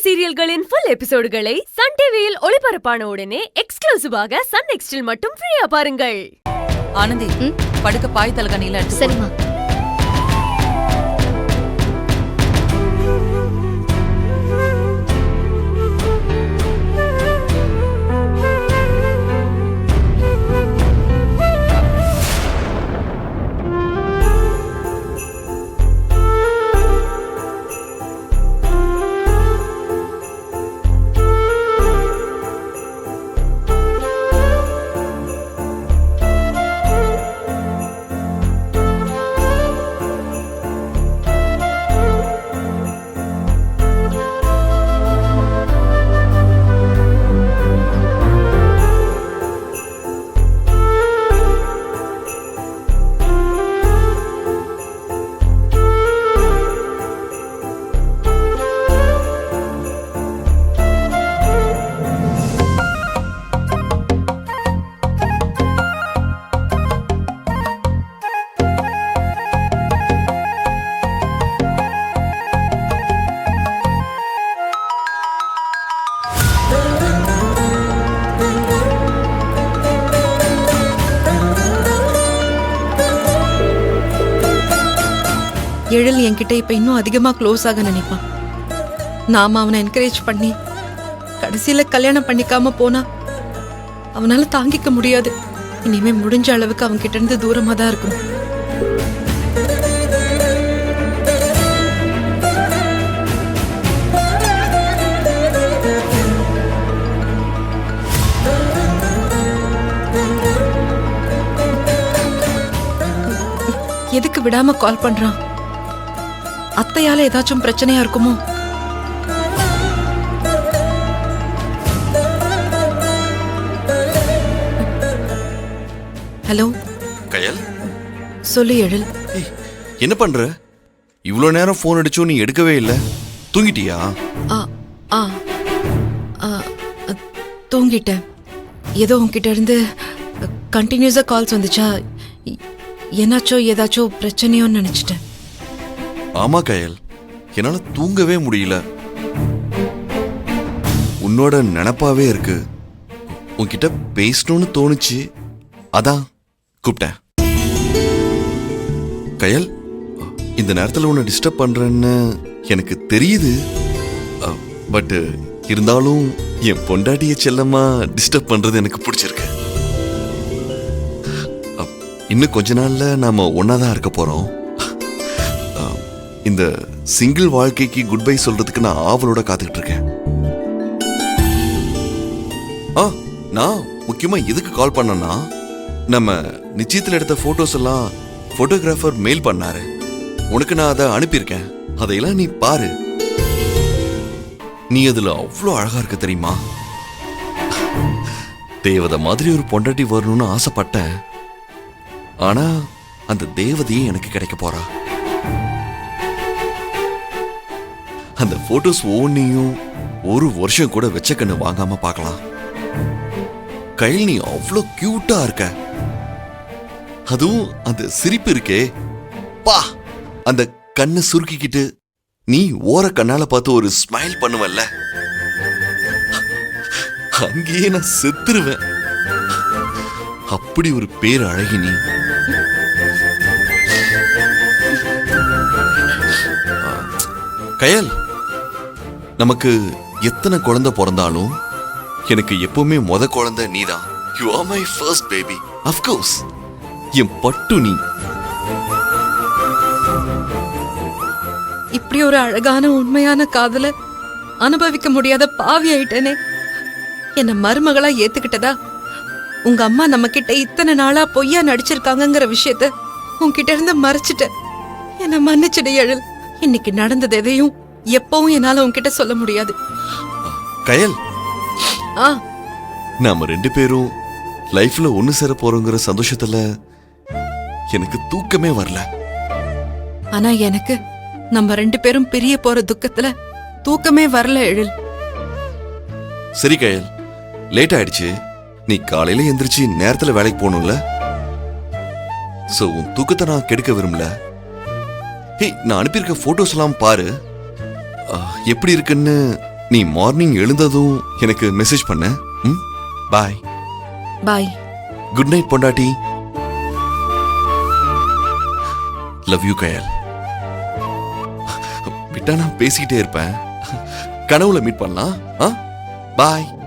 சீரியல்களின் full எபிசோடுகளை Sun டிவியில் ஒளிபரப்பான உடனே எக்ஸ்க்ளூசிவாக சன் நெக்ஸ்டில் மட்டும் ஃப்ரீயா பாருங்கள். ஆனந்தி, படுக்க பாய் தலகாணியில எடுத்து சரிம்மா. எழில் என்கிட்ட இப்ப இன்னும் அதிகமா க்ளோஸ் ஆக நினைப்பான். நாம அவனை என்கரேஜ் பண்ணி கடைசியில கல்யாணம் பண்ணிக்காம போனா அவனால தாங்கிக்க முடியாது. இனிமே முடிஞ்ச அளவுக்கு அவன் கிட்ட இருந்து தூரமா தான் இருக்கணும். எதுக்கு விடாம கால் பண்றான்? அத்தையால ஏதாச்சும் பிரச்சனையா இருக்குமோ? ஹலோ கயல், சொல்லு எழில். என்ன பண்ற? இவ்வளோ நேரம் போன் அடிச்சோ நீ எடுக்கவே இல்லை. தூங்கிட்டியா? தூங்கிட்டேன். ஏதோ உன்கிட்ட இருந்து கண்டினியூஸா கால்ஸ் வந்துச்சா, என்னாச்சோ ஏதாச்சோ பிரச்சனையோன்னு நினைச்சிட்டேன். ஆமா கயல், என்னால தூங்கவே முடியல. உன்னோட நினப்பாவே இருக்கு. உன்கிட்ட பேசணும்னு தோணுச்சு, அதான் கூப்பிட்டேன். கயல், இந்த நேரத்தில் உன்னை டிஸ்டர்ப் பண்றேன்னு எனக்கு தெரியுது. பட் இருந்தாலும் என் பொண்டாட்டிய செல்லமா டிஸ்டர்ப் பண்றது எனக்கு பிடிச்சிருக்கு. இன்னும் கொஞ்ச நாள்ல நாம ஒன்னாதான் இருக்க போறோம். இந்த சிங்கிள் வாழ்க்கைக்கு குட் பை சொல்றதுக்கு நான் ஆவலோட காத்துக்கிட்டு இருக்கேன். நான் முக்கியமா எதுக்கு கால் பண்ணனா, நம்ம நிச்சயத்தில் எடுத்த போட்டோஸ் எல்லாம் போட்டோகிராஃபர் மெயில் பண்ணாரு. உனக்கு நான் அதை அனுப்பியிருக்கேன். அதையெல்லாம் நீ பாரு. நீ அதுல அவ்வளோ அழகா இருக்க தெரியுமா? தேவதை மாதிரி ஒரு பொண்டாட்டி வரணும்னு ஆசைப்பட்டேன். ஆனா அந்த தேவதையே எனக்கு கிடைக்க போறா. அந்த போட்டோஸ் ஒவ்வொன்னையும் ஒரு வருஷம் கூட வெச்ச கண்ணு வாங்காம பார்க்கலாம். கையில் நீ அவ்வளோ கியூட்டா இருக்க. அதுவும் அந்த சிரிப்பு இருக்கே பா, அந்த கண்ணை சுருக்கிக்கிட்டு நீ ஓர கண்ணால பார்த்து ஒரு ஸ்மைல் பண்ணுவல்ல, அங்கேயே நான் செத்துருவேன். அப்படி ஒரு பேர் அழகி நீ. கயல், நமக்கு எத்தனை குழந்தை பிறந்தாலும் எனக்கு எப்பவுமே முத குழந்தை நீதான். You are my first baby. Of course, என் பட்டு நீ. இப்படி ஒரு அழகான உண்மையான காதல அனுபவிக்க முடியாத பாவி ஆயிட்டேனே. என்ன மருமகளா ஏத்துக்கிட்டதா உங்க அம்மா நம்ம கிட்ட இத்தனை நாளா பொய்யா நடிச்சிருக்காங்கிற விஷயத்த உன்கிட்ட இருந்து மறைச்சிட்ட. என்ன மன்னிச்சிடு எழில். இன்னைக்கு நடந்தது எதையும் எப்பவும் என்னால உன்கிட்ட சொல்ல முடியாது. கயல், நாம ரெண்டு பேரும் லைஃப்ல ஒண்ணு சேர போறோங்கிற சந்தோஷத்துல எனக்கு தூக்கமே வரல. ஆனா எனக்கு நம்ம ரெண்டு பேரும் பிரிய போற துக்கத்துல தூக்கமே வரல எழில். சரி கயல், லேட் ஆயிடுச்சு. நீ காலையில எந்திரிச்சு நேரத்துல வேலைக்கு போகணும்ல. சோ உன் தூக்கத்தை நான் கெடுக்க விரும்பல. நான் அனுப்பியிருக்க போட்டோஸ் எல்லாம் பாரு. எப்படி இருக்குன்னு நீ மார்னிங் எழுந்ததும் எனக்கு மெசேஜ் பண்ண. பாய். பாய். குட் நைட் பொண்டாட்டி. லவ் யூ கயல். விட்டா நான் பேசிக்கிட்டே இருப்பேன். கனவுல மீட் பண்ணலாம். பாய்.